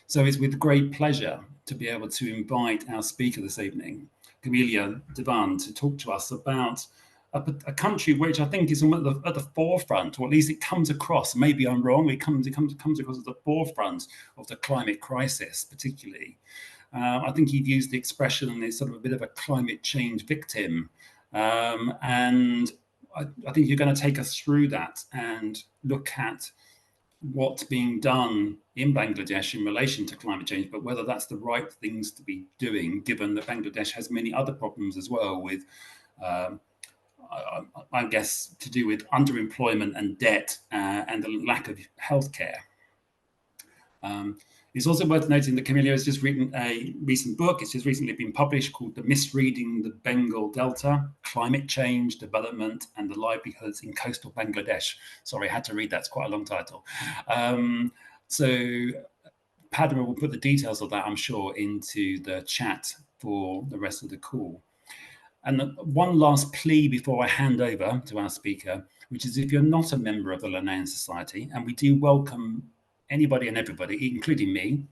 So it's with great pleasure to be able to invite our speaker this evening, Camelia Dewan, to talk to us about a country which I think is at the forefront, or at least it comes across. Maybe I'm wrong. It comes across at the forefront of the climate crisis, particularly. I think he'd used the expression as sort of a bit of a climate change victim, and I think you're going to take us through that and look at what's being done in Bangladesh in relation to climate change, but whether that's the right things to be doing, given that Bangladesh has many other problems as well with, I guess, to do with underemployment and debt and the lack of healthcare. It's also worth noting that Camelia has just written a recent book. It's just recently been published called Misreading the Bengal Delta, Climate Change, Development and the Livelihoods in Coastal Bangladesh. Sorry, I had to read that. It's quite a long title. So Padma will put the details of that, I'm sure, into the chat for the rest of the call. And one last plea before I hand over to our speaker, which is if you're not a member of the Linnean Society, and we do welcome anybody and everybody, including me,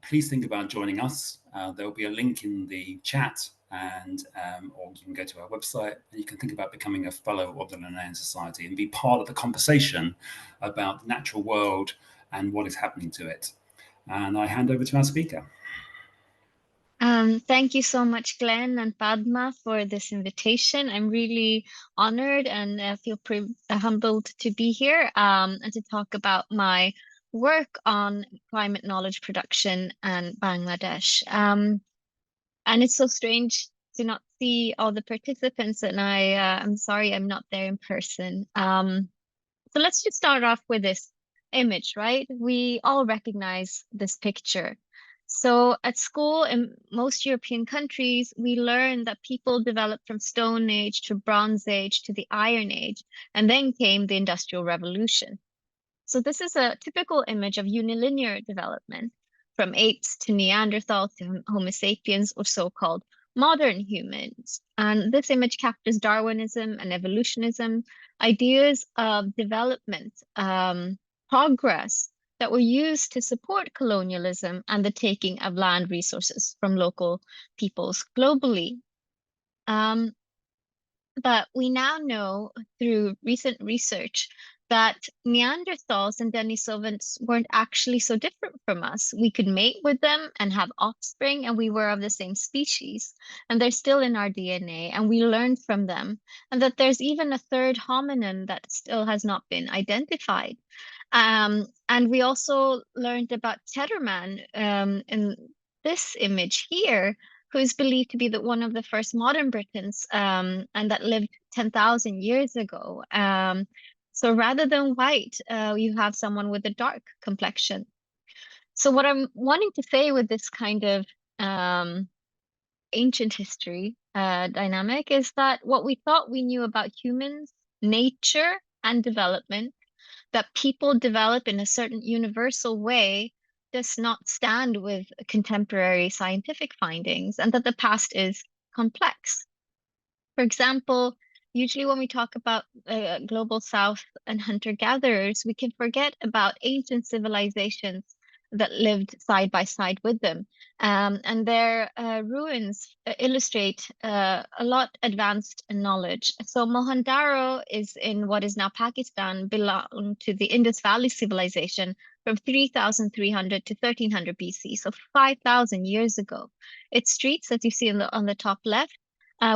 please think about joining us. There'll be a link in the chat, and or you can go to our website and you can think about becoming a fellow of the Linnean Society and be part of the conversation about the natural world and what is happening to it. And I hand over to our speaker. Thank you so much, Glenn and Padma, for this invitation. I'm really honored and feel humbled to be here and to talk about my work on climate knowledge production in Bangladesh. And it's so strange to not see all the participants, and I'm sorry I'm not there in person. So let's just start off with this image, right? We all recognize this picture. So at school in most European countries, we learn that people developed from Stone Age to Bronze Age to the Iron Age, and then came the Industrial Revolution. So this is a typical image of unilinear development, from apes to Neanderthals to Homo sapiens, or so-called modern humans. And this image captures Darwinism and evolutionism, ideas of development, progress, that were used to support colonialism and the taking of land resources from local peoples globally. But we now know through recent research that Neanderthals and Denisovans weren't actually so different from us. We could mate with them and have offspring, and we were of the same species. And they're still in our DNA, and we learned from them. And that there's even a third hominin that still has not been identified. And we also learned about Tedderman in this image here, who is believed to be one of the first modern Britons and that lived 10,000 years ago. So rather than white, you have someone with a dark complexion. So what I'm wanting to say with this kind of ancient history dynamic is that what we thought we knew about humans, nature, and development, that people develop in a certain universal way, does not stand with contemporary scientific findings, and that the past is complex. For example, usually when we talk about global south and hunter-gatherers, we can forget about ancient civilizations that lived side by side with them. And their ruins illustrate a lot advanced knowledge. So Mohenjo-daro is in what is now Pakistan, belonged to the Indus Valley civilization from 3,300 to 1300 BC, so 5,000 years ago. Its streets, as you see on the top left,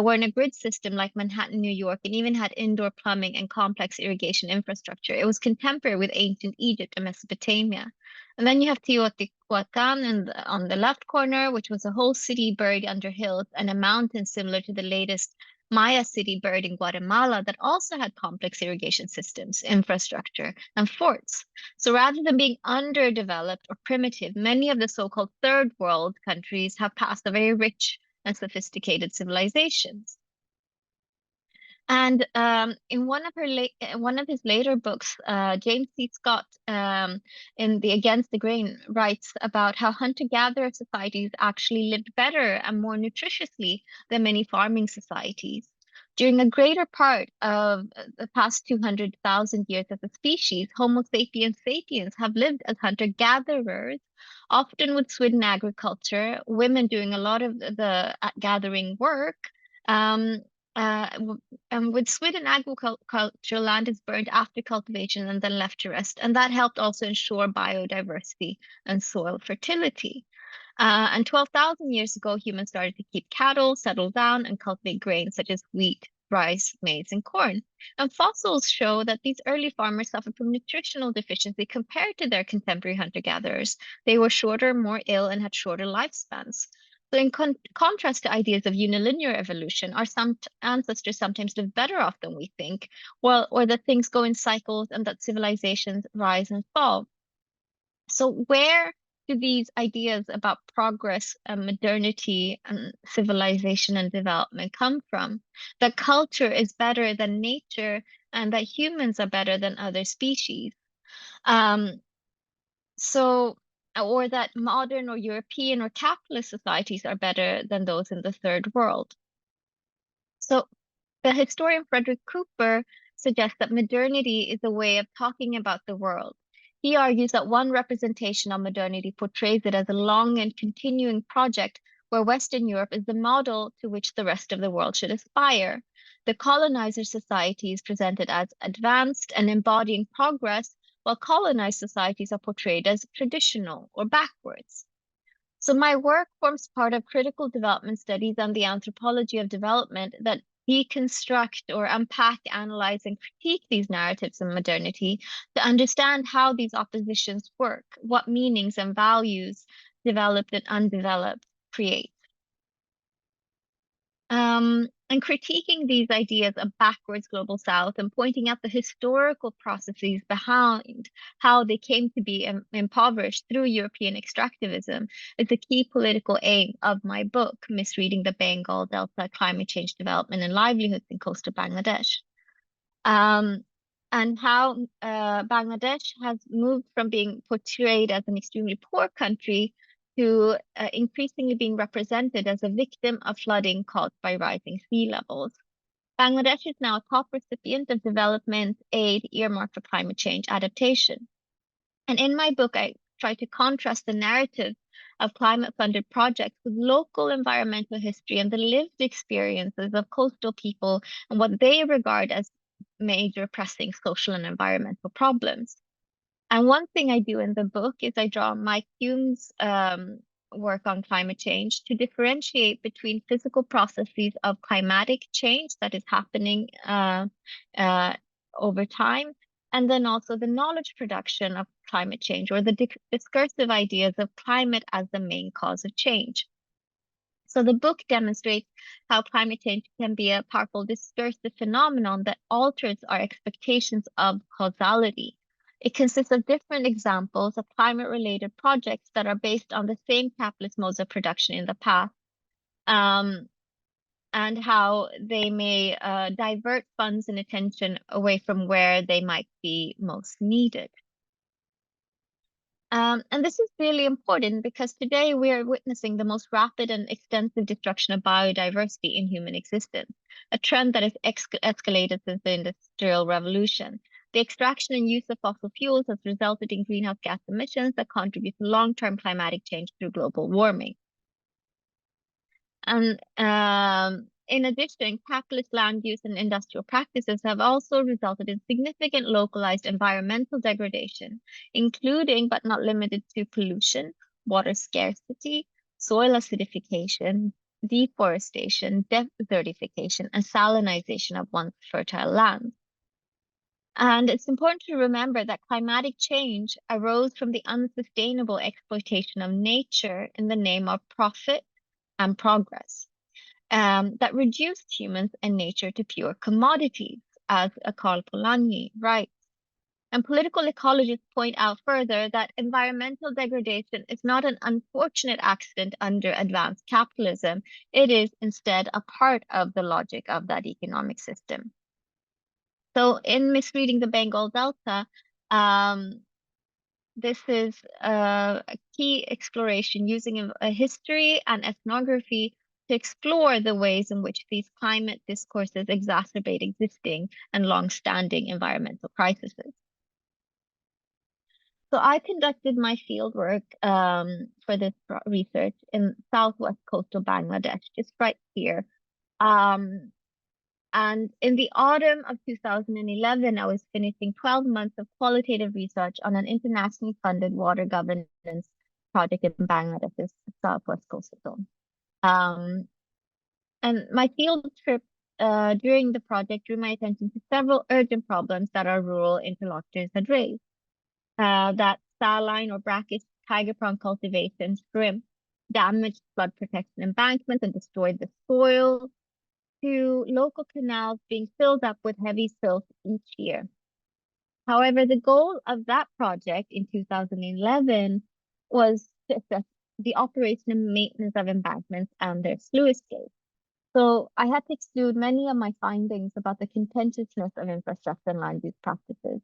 were in a grid system like Manhattan, New York, and even had indoor plumbing and complex irrigation infrastructure. It was contemporary with ancient Egypt and Mesopotamia. And then you have Teotihuacan on the left corner, which was a whole city buried under hills, and a mountain similar to the latest Maya city buried in Guatemala that also had complex irrigation systems, infrastructure, and forts. So rather than being underdeveloped or primitive, many of the so-called third world countries have passed a very rich and sophisticated civilizations. And in one of his later books, James C. Scott, in the Against the Grain, writes about how hunter-gatherer societies actually lived better and more nutritiously than many farming societies. During a greater part of the past 200,000 years as a species, Homo sapiens sapiens have lived as hunter-gatherers, often with swidden agriculture, women doing a lot of the gathering work. Um, with Sweden, agricultural land is burned after cultivation and then left to rest, and that helped also ensure biodiversity and soil fertility. And 12,000 years ago, humans started to keep cattle, settle down, and cultivate grains such as wheat, rice, maize, and corn. And fossils show that these early farmers suffered from nutritional deficiency compared to their contemporary hunter-gatherers. They were shorter, more ill, and had shorter lifespans. So in contrast to ideas of unilinear evolution, our ancestors sometimes live better off than we think, well, or that things go in cycles and that civilizations rise and fall. So where do these ideas about progress and modernity and civilization and development come from? That culture is better than nature and that humans are better than other species. Um, so, or that modern or European or capitalist societies are better than those in the third world. So the historian Frederick Cooper suggests that modernity is a way of talking about the world. He argues that one representation of modernity portrays it as a long and continuing project where Western Europe is the model to which the rest of the world should aspire. The colonizer society is presented as advanced and embodying progress, while colonized societies are portrayed as traditional or backwards. So my work forms part of critical development studies and the anthropology of development that deconstruct or unpack, analyze, and critique these narratives of modernity to understand how these oppositions work, what meanings and values developed and undeveloped create. And critiquing these ideas of backwards global south and pointing out the historical processes behind how they came to be impoverished through European extractivism is the key political aim of my book, Misreading the Bengal Delta, Climate Change Development and Livelihoods in Coastal Bangladesh. And how Bangladesh has moved from being portrayed as an extremely poor country to increasingly being represented as a victim of flooding caused by rising sea levels. Bangladesh is now a top recipient of development aid earmarked for climate change adaptation. And in my book, I try to contrast the narrative of climate-funded projects with local environmental history and the lived experiences of coastal people and what they regard as major pressing social and environmental problems. And one thing I do in the book is I draw Mike Hume's work on climate change to differentiate between physical processes of climatic change that is happening over time, and then also the knowledge production of climate change or the discursive ideas of climate as the main cause of change. So the book demonstrates how climate change can be a powerful discursive phenomenon that alters our expectations of causality. It consists of different examples of climate-related projects that are based on the same capitalist modes of production in the past, and how they may divert funds and attention away from where they might be most needed. And this is really important because today we are witnessing the most rapid and extensive destruction of biodiversity in human existence, a trend that has escalated since the Industrial Revolution. The extraction and use of fossil fuels has resulted in greenhouse gas emissions that contribute to long-term climatic change through global warming. And in addition, capitalist land use and industrial practices have also resulted in significant localized environmental degradation, including but not limited to pollution, water scarcity, soil acidification, deforestation, desertification, and salinization of once fertile lands. And it's important to remember that climatic change arose from the unsustainable exploitation of nature in the name of profit and progress. That reduced humans and nature to pure commodities, as Karl Polanyi writes. And political ecologists point out further that environmental degradation is not an unfortunate accident under advanced capitalism. It is instead a part of the logic of that economic system. So in Misreading the Bengal Delta, this is a key exploration using a history and ethnography to explore the ways in which these climate discourses exacerbate existing and long-standing environmental crises. So I conducted my fieldwork for this research in southwest coastal Bangladesh, just right here. And in the autumn of 2011, I was finishing 12 months of qualitative research on an internationally funded water governance project in Bangladesh's southwest coastal zone. And my field trip during the project drew my attention to several urgent problems that our rural interlocutors had raised. That saline or brackish tiger prawn cultivation, shrimp, damaged flood protection embankments and destroyed the soil, to local canals being filled up with heavy silt each year. However, the goal of that project in 2011 was to assess the operation and maintenance of embankments and their sluice gates. So I had to exclude many of my findings about the contentiousness of infrastructure and land use practices.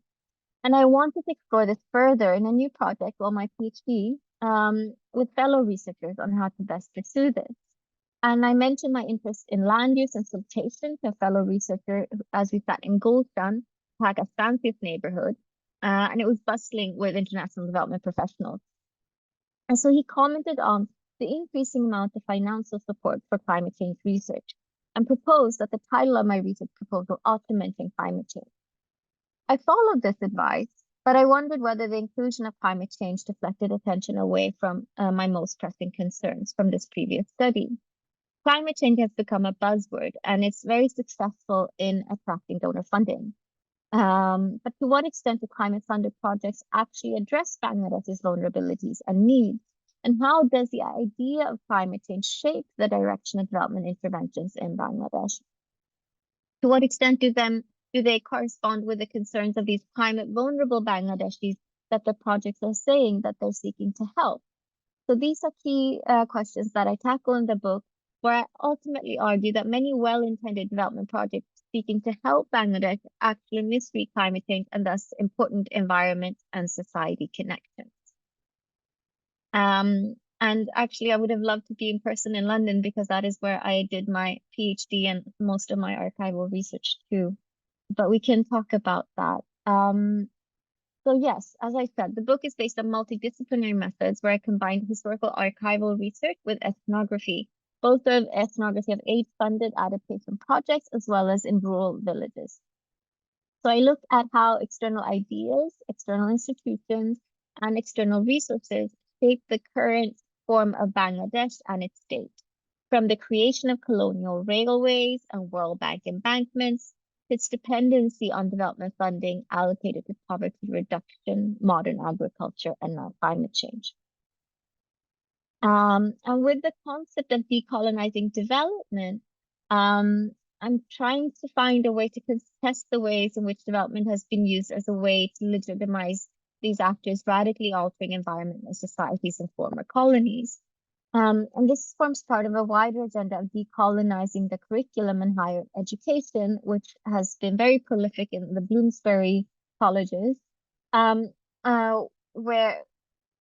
And I wanted to explore this further in a new project while my PhD with fellow researchers on how to best pursue this. And I mentioned my interest in land use and siltation to a fellow researcher as we sat in Gulshan, Pakistan's neighborhood, and it was bustling with international development professionals. And so he commented on the increasing amount of financial support for climate change research and proposed that the title of my research proposal ought to mention climate change. I followed this advice, but I wondered whether the inclusion of climate change deflected attention away from my most pressing concerns from this previous study. Climate change has become a buzzword, and it's very successful in attracting donor funding. But to what extent do climate-funded projects actually address Bangladesh's vulnerabilities and needs? And how does the idea of climate change shape the direction of development interventions in Bangladesh? To what extent do they correspond with the concerns of these climate-vulnerable Bangladeshis that the projects are saying that they're seeking to help? So these are key questions that I tackle in the book, where I ultimately argue that many well-intended development projects seeking to help Bangladesh actually misread climate change and thus important environment and society connections. And actually, I would have loved to be in person in London because that is where I did my PhD and most of my archival research too. But we can talk about that. So yes, as I said, the book is based on multidisciplinary methods where I combined historical archival research with ethnography, both of ethnography of aid-funded adaptation projects as well as in rural villages. So I looked at how external ideas, external institutions, and external resources shape the current form of Bangladesh and its state, from the creation of colonial railways and World Bank embankments, its dependency on development funding allocated to poverty reduction, modern agriculture, and now climate change. And with the concept of decolonizing development, I'm trying to find a way to contest the ways in which development has been used as a way to legitimize these actors radically altering environment and societies in former colonies. And this forms part of a wider agenda of decolonizing the curriculum in higher education, which has been very prolific in the Bloomsbury colleges, where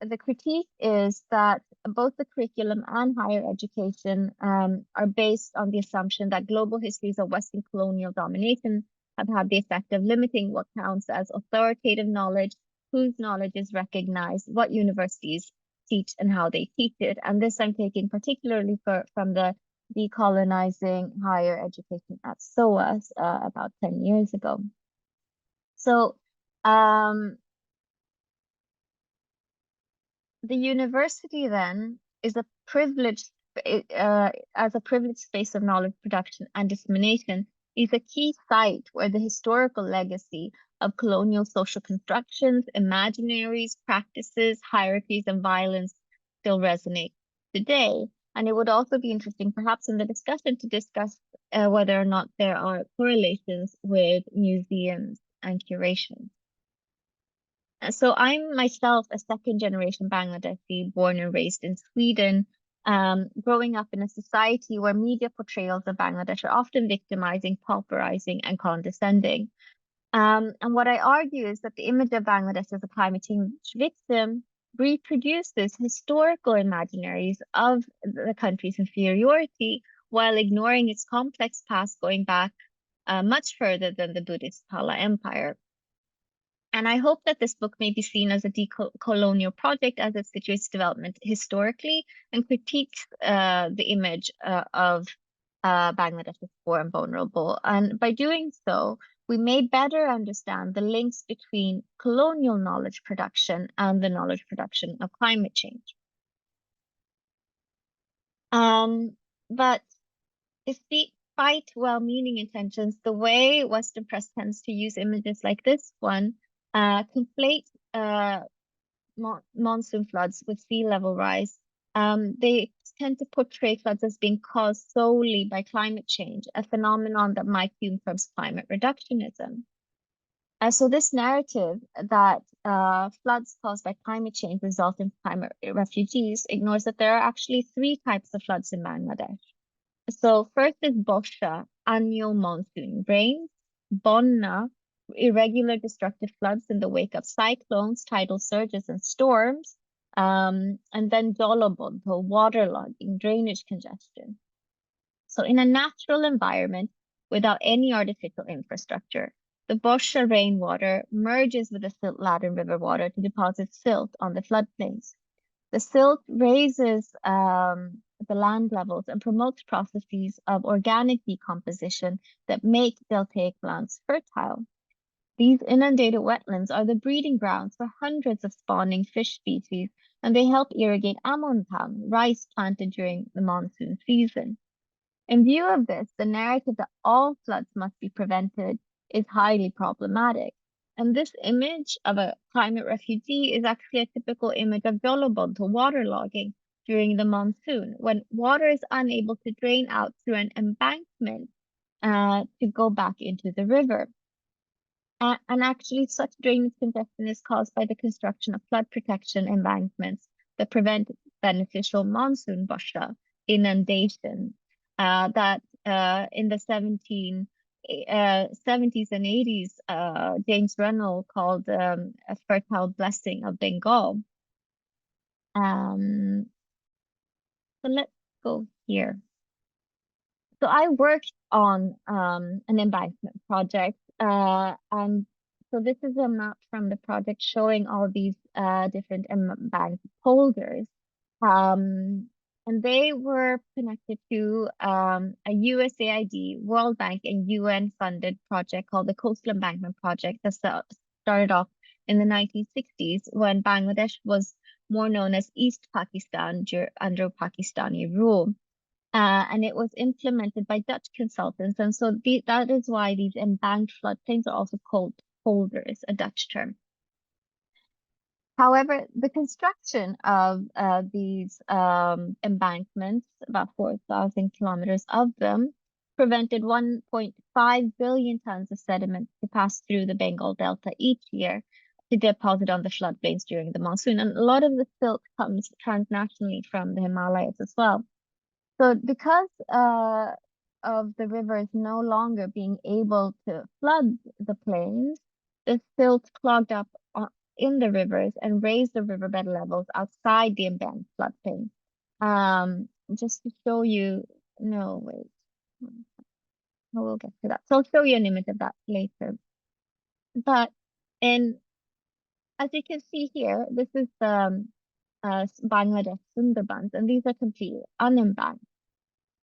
the critique is that both the curriculum and higher education are based on the assumption that global histories of Western colonial domination have had the effect of limiting what counts as authoritative knowledge, whose knowledge is recognized, what universities teach and how they teach it. And this I'm taking particularly from the Decolonizing Higher Education at SOAS about 10 years ago. So the university then is a privileged, as a privileged space of knowledge production and dissemination, is a key site where the historical legacy of colonial social constructions, imaginaries, practices, hierarchies, and violence still resonate today. And it would also be interesting, perhaps in the discussion, to discuss whether or not there are correlations with museums and curation. So I'm myself a second-generation Bangladeshi, born and raised in Sweden, growing up in a society where media portrayals of Bangladesh are often victimizing, pauperizing, and condescending. And what I argue is that the image of Bangladesh as a climate change victim reproduces historical imaginaries of the country's inferiority, while ignoring its complex past going back much further than the Buddhist Pala Empire. And I hope that this book may be seen as a decolonial project as it situates development historically and critiques the image of Bangladesh as poor and vulnerable. And by doing so, we may better understand the links between colonial knowledge production and the knowledge production of climate change. But despite well-meaning intentions, the way Western press tends to use images like this one conflate monsoon floods with sea level rise. They tend to portray floods as being caused solely by climate change, a phenomenon that might fume from climate reductionism. So this narrative that floods caused by climate change result in climate refugees ignores that there are actually 3 types of floods in Bangladesh. So first is Bosha, annual monsoon rains, Bonna, irregular destructive floods in the wake of cyclones, tidal surges, and storms, and then Dolobodho, waterlogging, drainage congestion. So in a natural environment without any artificial infrastructure, the Bosha rainwater merges with the silt-laden river water to deposit silt on the floodplains. The silt raises the land levels and promotes processes of organic decomposition that make deltaic lands fertile. These inundated wetlands are the breeding grounds for hundreds of spawning fish species, and they help irrigate amontang, rice planted during the monsoon season. In view of this, the narrative that all floods must be prevented is highly problematic. And this image of a climate refugee is actually a typical image of Dolobodho waterlogging during the monsoon, when water is unable to drain out through an embankment to go back into the river. And actually, such drainage congestion is caused by the construction of flood protection embankments that prevent beneficial monsoon bosha inundation that in the 70s and 80s, James Runnell called a fertile blessing of Bengal. So let's go here. So I worked on an embankment project, and so this is a map from the project showing all these different embankment holders. And they were connected to a USAID, World Bank, and UN-funded project called the Coastal Embankment Project that started off in the 1960s when Bangladesh was more known as East Pakistan under Pakistani rule. And it was implemented by Dutch consultants. And so that is why these embanked floodplains are also called holders, a Dutch term. However, the construction of these embankments, about 4,000 kilometers of them, prevented 1.5 billion tons of sediment to pass through the Bengal Delta each year to deposit on the floodplains during the monsoon. And a lot of the silt comes transnationally from the Himalayas as well. So because of the rivers no longer being able to flood the plains, the silt clogged up in the rivers and raised the riverbed levels outside the embanked floodplain. Just to show you, no, wait, we'll get to that. So I'll show you an image of that later. But as you can see here, this is the Bangladesh Sundarbans, and these are completely unembanked.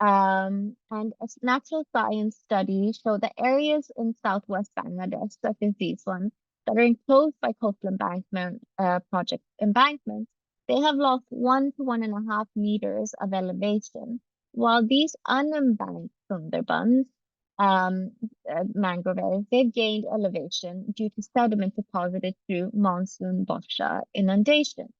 And as natural science studies show that areas in southwest Bangladesh, such as these ones, that are enclosed by coastal embankment project embankments, they have lost 1 to 1.5 meters of elevation, while these unembanked Sundarbans, mangrove areas, they've gained elevation due to sediment deposited through monsoon bosha inundation.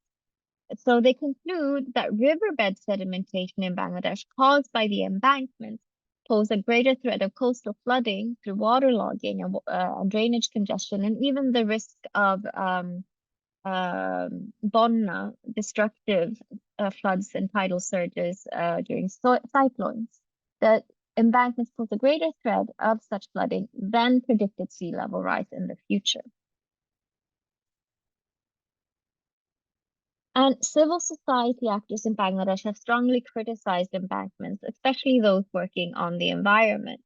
So they conclude that riverbed sedimentation in Bangladesh caused by the embankments pose a greater threat of coastal flooding through waterlogging and drainage congestion, and even the risk of bonna, destructive floods and tidal surges during cyclones. The embankments pose a greater threat of such flooding than predicted sea level rise in the future. And civil society actors in Bangladesh have strongly criticized embankments, especially those working on the environment.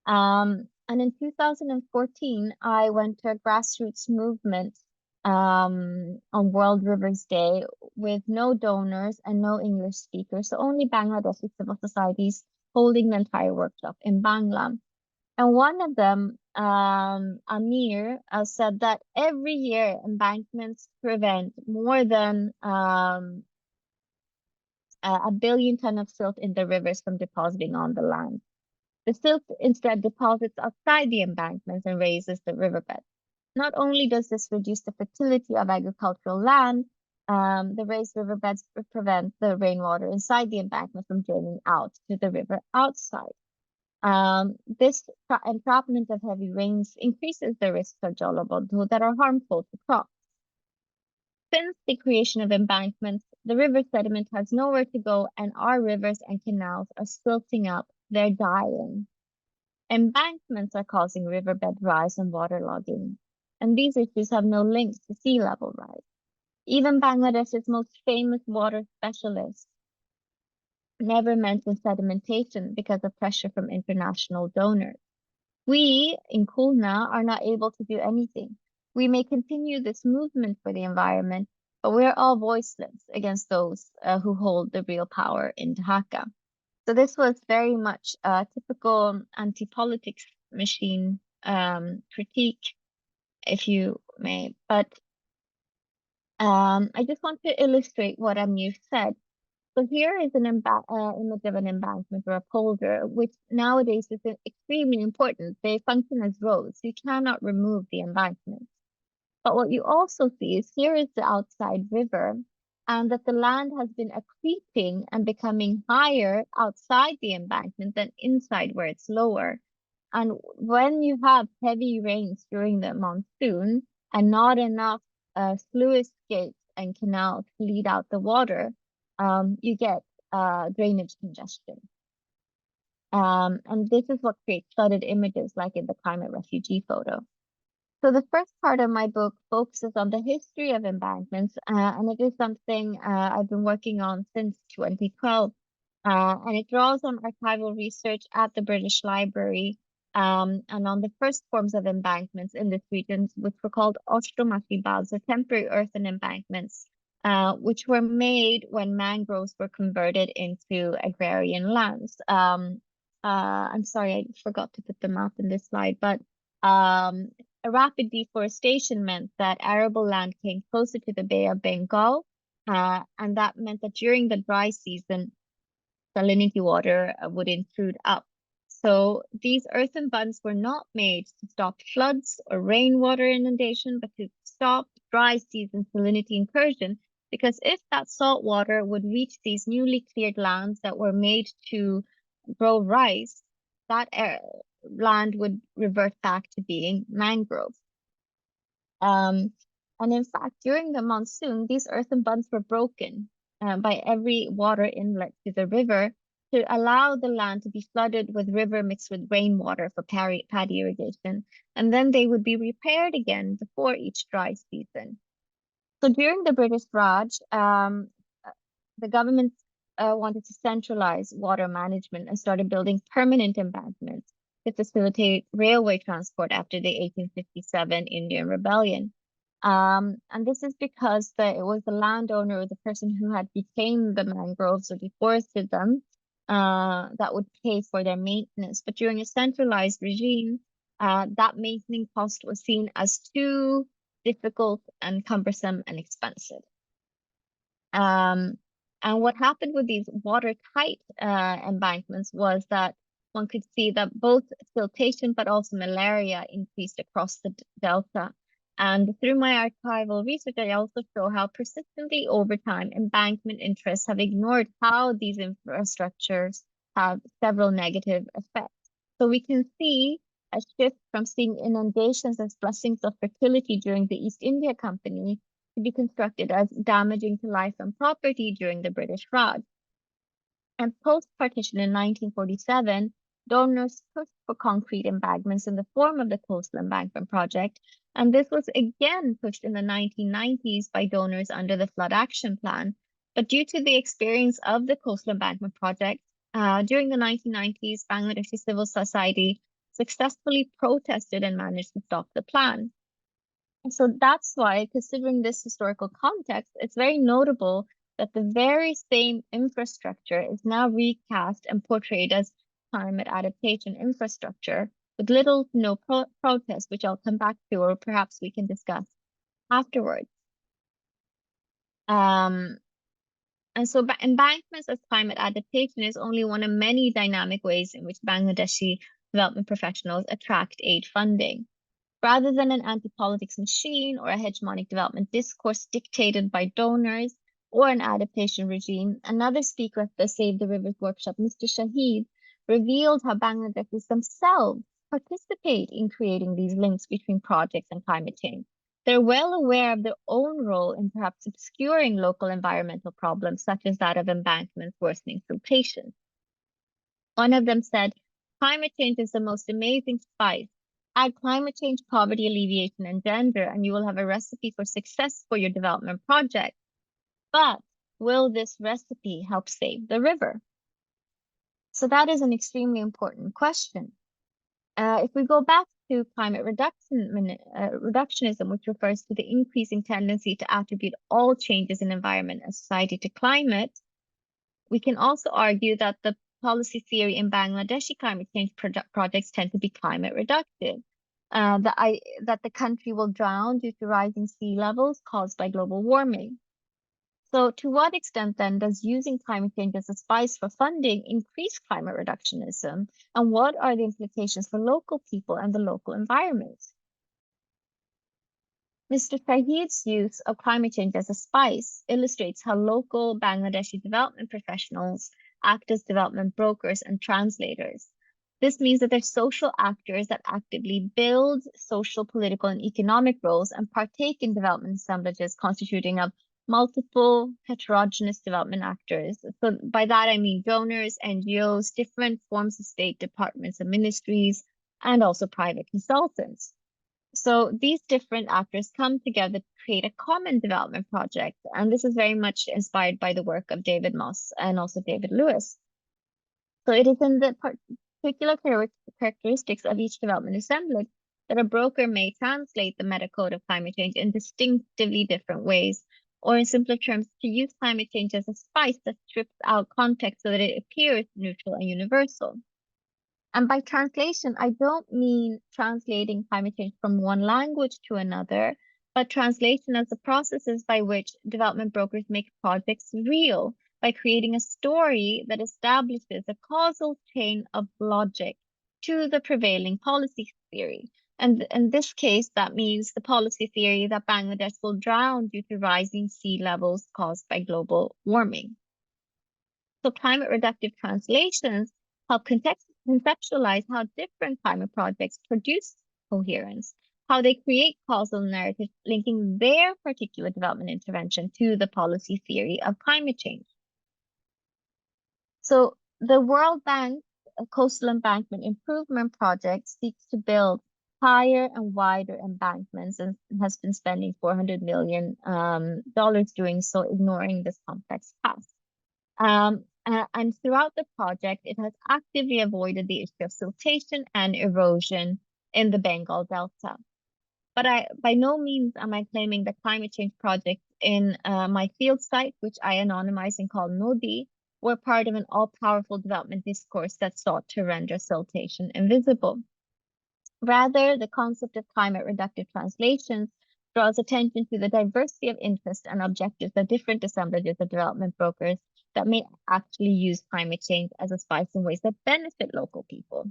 And in 2014, I went to a grassroots movement on World Rivers Day with no donors and no English speakers, so only Bangladeshi civil societies holding the entire workshop in Bangla. And one of them, Amir, said that every year embankments prevent more than a billion ton of silt in the rivers from depositing on the land. The silt instead deposits outside the embankments and raises the riverbed. Not only does this reduce the fertility of agricultural land, the raised riverbeds prevent the rainwater inside the embankment from draining out to the river outside. This entrapment of heavy rains increases the risks of jolabodhu that are harmful to crops. Since the creation of embankments, the river sediment has nowhere to go, and our rivers and canals are silting up. They're dying. Embankments are causing riverbed rise and waterlogging, and these issues have no links to sea level rise. Even Bangladesh's most famous water specialists never mention sedimentation because of pressure from international donors. We in Khulna are not able to do anything. We may continue this movement for the environment, but we're all voiceless against those who hold the real power in Dhaka. So this was very much a typical anti-politics machine critique, if you may. But I just want to illustrate what Amir said. So here is an image of an embankment or a polder, which nowadays is extremely important. They function as roads. You cannot remove the embankment. But what you also see is here is the outside river, and that the land has been accreting and becoming higher outside the embankment than inside where it's lower. And when you have heavy rains during the monsoon and not enough sluice gates and canals to lead out the water, you get drainage congestion. And this is what creates flooded images like in the climate refugee photo. So the first part of my book focuses on the history of embankments, and it is something I've been working on since 2012. And it draws on archival research at the British Library and on the first forms of embankments in this region, which were called ostromati baths, or temporary earthen embankments, which were made when mangroves were converted into agrarian lands. I'm sorry, I forgot to put the map in this slide, but a rapid deforestation meant that arable land came closer to the Bay of Bengal, and that meant that during the dry season, salinity water would intrude up. So these earthen bunds were not made to stop floods or rainwater inundation, but to stop dry season salinity incursion, because if that salt water would reach these newly cleared lands that were made to grow rice, that land would revert back to being mangrove. And in fact, during the monsoon, these earthen bunds were broken by every water inlet to the river to allow the land to be flooded with river mixed with rainwater for paddy irrigation. And then they would be repaired again before each dry season. So during the British Raj, the government wanted to centralize water management and started building permanent embankments to facilitate railway transport after the 1857 Indian Rebellion. And this is because it was the landowner or the person who had reclaimed the mangroves or deforested them that would pay for their maintenance. But during a centralized regime, that maintenance cost was seen as too difficult and cumbersome and expensive. And what happened with these watertight embankments was that one could see that both siltation but also malaria increased across the delta. And through my archival research, I also show how persistently over time embankment interests have ignored how these infrastructures have several negative effects. So we can see a shift from seeing inundations as blessings of fertility during the East India Company to be constructed as damaging to life and property during the British Raj. And post-partition in 1947, donors pushed for concrete embankments in the form of the Coastal Embankment Project, and this was again pushed in the 1990s by donors under the Flood Action Plan. But due to the experience of the Coastal Embankment Project, during the 1990s, Bangladeshi civil society successfully protested and managed to stop the plan. And so that's why, considering this historical context, it's very notable that the very same infrastructure is now recast and portrayed as climate adaptation infrastructure with little to no protest, which I'll come back to, or perhaps we can discuss afterwards. And so embankments as climate adaptation is only one of many dynamic ways in which Bangladeshi development professionals attract aid funding. Rather than an anti-politics machine or a hegemonic development discourse dictated by donors or an adaptation regime, another speaker at the Save the Rivers workshop, Mr. Shahid, revealed how Bangladeshis themselves participate in creating these links between projects and climate change. They're well aware of their own role in perhaps obscuring local environmental problems, such as that of embankments worsening siltation. One of them said, "Climate change is the most amazing spice. Add climate change, poverty alleviation, and gender, and you will have a recipe for success for your development project. But will this recipe help save the river?" So that is an extremely important question. If we go back to climate reductionism, which refers to the increasing tendency to attribute all changes in environment and society to climate, we can also argue that the policy theory in Bangladeshi climate change projects tend to be climate reductive. That the country will drown due to rising sea levels caused by global warming. So to what extent then does using climate change as a spice for funding increase climate reductionism? And what are the implications for local people and the local environment? Mr. Shahid's use of climate change as a spice illustrates how local Bangladeshi development professionals act as development brokers and translators. This means that they're social actors that actively build social, political, and economic roles and partake in development assemblages constituting of multiple heterogeneous development actors. So by that, I mean donors, NGOs, different forms of state departments and ministries, and also private consultants. So these different actors come together to create a common development project. And this is very much inspired by the work of David Moss and also David Lewis. So it is in the particular characteristics of each development assemblage that a broker may translate the meta code of climate change in distinctively different ways, or in simpler terms, to use climate change as a spice that strips out context so that it appears neutral and universal. And by translation, I don't mean translating climate change from one language to another, but translation as the processes by which development brokers make projects real by creating a story that establishes a causal chain of logic to the prevailing policy theory. And in this case, that means the policy theory that Bangladesh will drown due to rising sea levels caused by global warming. So climate reductive translations help conceptualize how different climate projects produce coherence, how they create causal narratives linking their particular development intervention to the policy theory of climate change. So the World Bank Coastal Embankment Improvement Project seeks to build higher and wider embankments and has been spending $400 million doing so, ignoring this complex task. And throughout the project, it has actively avoided the issue of siltation and erosion in the Bengal Delta. But by no means am I claiming that climate change projects in my field site, which I anonymize and call Nodi, were part of an all-powerful development discourse that sought to render siltation invisible. Rather, the concept of climate reductive translations draws attention to the diversity of interests and objectives of different assemblages of development brokers that may actually use climate change as a spice in ways that benefit local people.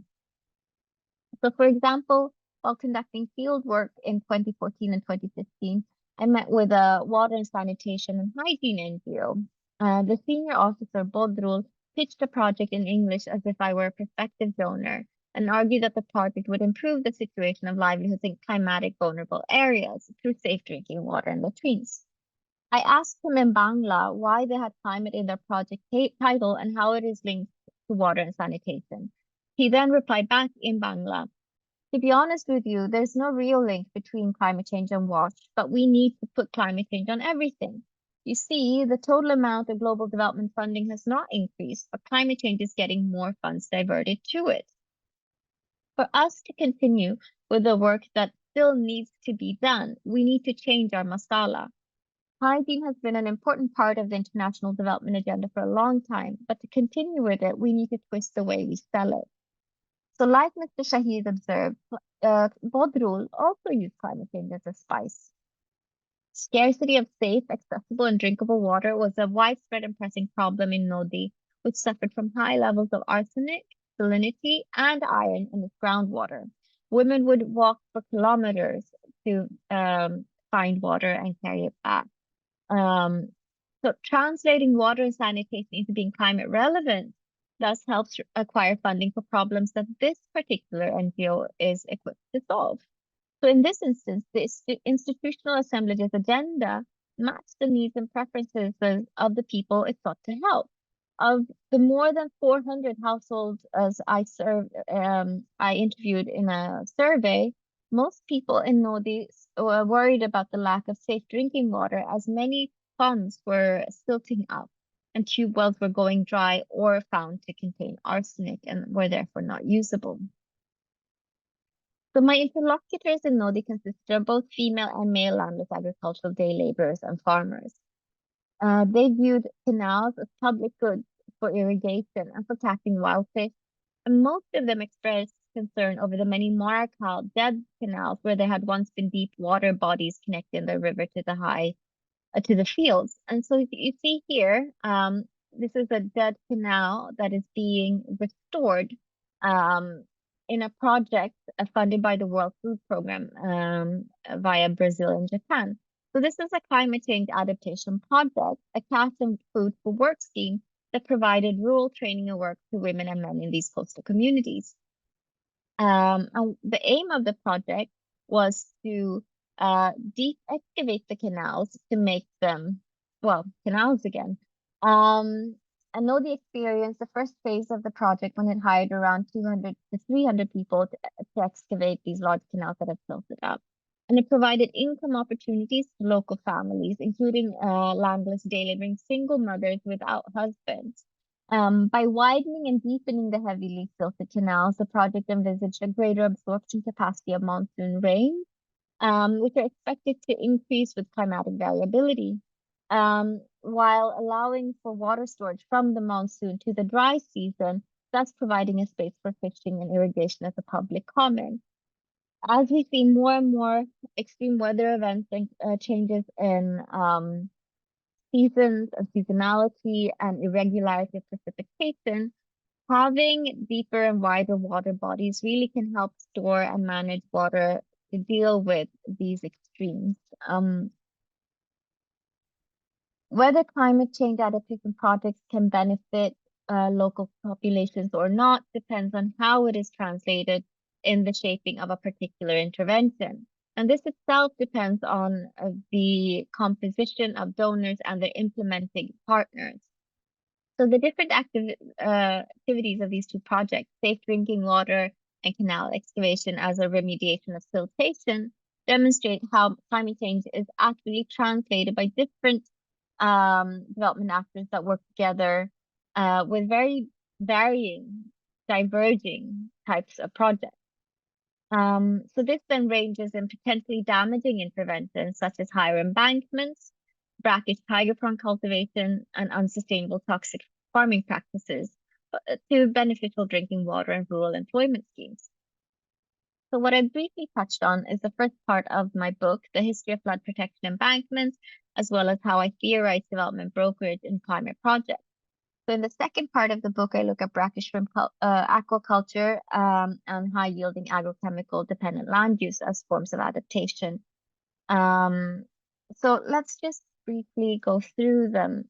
So for example, while conducting field work in 2014 and 2015, I met with a water and sanitation and hygiene NGO. The senior officer, Bodrul, pitched a project in English as if I were a prospective donor and argued that the project would improve the situation of livelihoods in climatic vulnerable areas through safe drinking water and latrines. I asked him in Bangla why they had climate in their project title and how it is linked to water and sanitation. He then replied back in Bangla, to be honest with you, there's no real link between climate change and WASH, but we need to put climate change on everything. You see, the total amount of global development funding has not increased, but climate change is getting more funds diverted to it. For us to continue with the work that still needs to be done, we need to change our masala. Hygiene has been an important part of the international development agenda for a long time, but to continue with it, we need to twist the way we sell it. So like Mr. Shahid observed, Bodrul also used climate change as a spice. Scarcity of safe, accessible, and drinkable water was a widespread and pressing problem in Nodi, which suffered from high levels of arsenic, salinity, and iron in its groundwater. Women would walk for kilometers to find water and carry it back. So translating water and sanitation into being climate relevant thus helps acquire funding for problems that this particular NGO is equipped to solve. So in this instance, the institutional assemblage's agenda matched the needs and preferences of the people it sought to help. Of the more than 400 households as I interviewed in a survey, most people in Nodi were worried about the lack of safe drinking water, as many ponds were silting up and tube wells were going dry or found to contain arsenic and were therefore not usable. So my interlocutors in Nodi consisted of both female and male landless agricultural day laborers and farmers. They viewed canals as public goods for irrigation and for catching wild fish, and most of them expressed concern over the many Morakal dead canals where there had once been deep water bodies connecting the river to the fields. And so you see here, this is a dead canal that is being restored in a project funded by the World Food Program via Brazil and Japan. So this is a climate change adaptation project, a cash and food for work scheme that provided rural training and work to women and men in these coastal communities. And the aim of the project was to deep excavate the canals to make them, well, canals again. I know the experience, the first phase of the project when it hired around 200 to 300 people to excavate these large canals that had silted up. And it provided income opportunities to local families, including landless day laboring single mothers without husbands. By widening and deepening the heavily silted canals, the project envisaged a greater absorption capacity of monsoon rain, which are expected to increase with climatic variability, while allowing for water storage from the monsoon to the dry season, thus providing a space for fishing and irrigation as a public common. As we see more and more extreme weather events and changes in seasons and seasonality and irregularity of precipitation, having deeper and wider water bodies really can help store and manage water to deal with these extremes. Whether climate change adaptation projects can benefit local populations or not depends on how it is translated in the shaping of a particular intervention. And this itself depends on the composition of donors and their implementing partners. So the different activities of these two projects, safe drinking water and canal excavation as a remediation of siltation, demonstrate how climate change is actually translated by different development actors that work together with very varying, diverging types of projects. So this then ranges in potentially damaging interventions such as higher embankments, brackish tiger prawn cultivation, and unsustainable toxic farming practices to beneficial drinking water and rural employment schemes. So what I briefly touched on is the first part of my book, The History of Flood Protection Embankments, as well as how I theorize development brokerage in climate projects. So in the second part of the book, I look at brackish shrimp aquaculture and high-yielding agrochemical dependent land use as forms of adaptation. So let's just briefly go through them.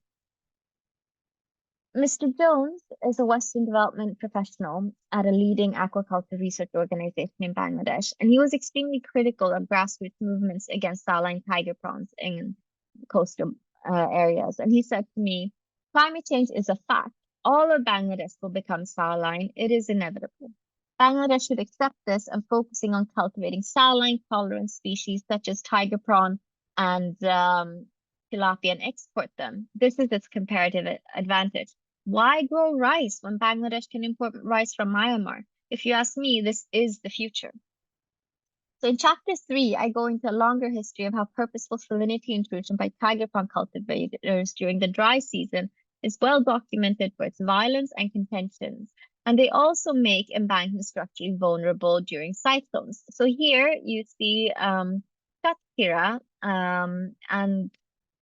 Mr. Jones is a Western development professional at a leading aquaculture research organization in Bangladesh, and he was extremely critical of grassroots movements against saline tiger prawns in coastal areas. And he said to me, "Climate change is a fact. All of Bangladesh will become saline. It is inevitable." Bangladesh should accept this and focusing on cultivating saline-tolerant species such as tiger prawn and tilapia and export them. This is its comparative advantage. Why grow rice when Bangladesh can import rice from Myanmar? If you ask me, this is the future. So in chapter 3, I go into a longer history of how purposeful salinity intrusion by tiger prawn cultivators during the dry season is well documented for its violence and contentions. And they also make embankment structurally vulnerable during cyclones. So here you see Katkira and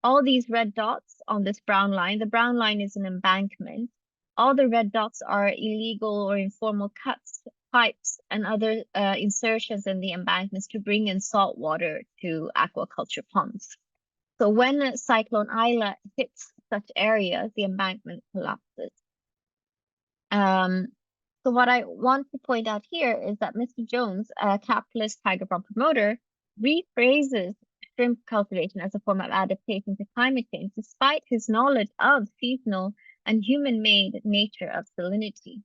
all these red dots on this brown line. The brown line is an embankment. All the red dots are illegal or informal cuts, pipes, and other insertions in the embankments to bring in salt water to aquaculture ponds. So when Cyclone Isla hits such areas, the embankment collapses. So what I want to point out here is that Mr. Jones, a capitalist tiger prawn promoter, rephrases shrimp cultivation as a form of adaptation to climate change, despite his knowledge of seasonal and human-made nature of salinity.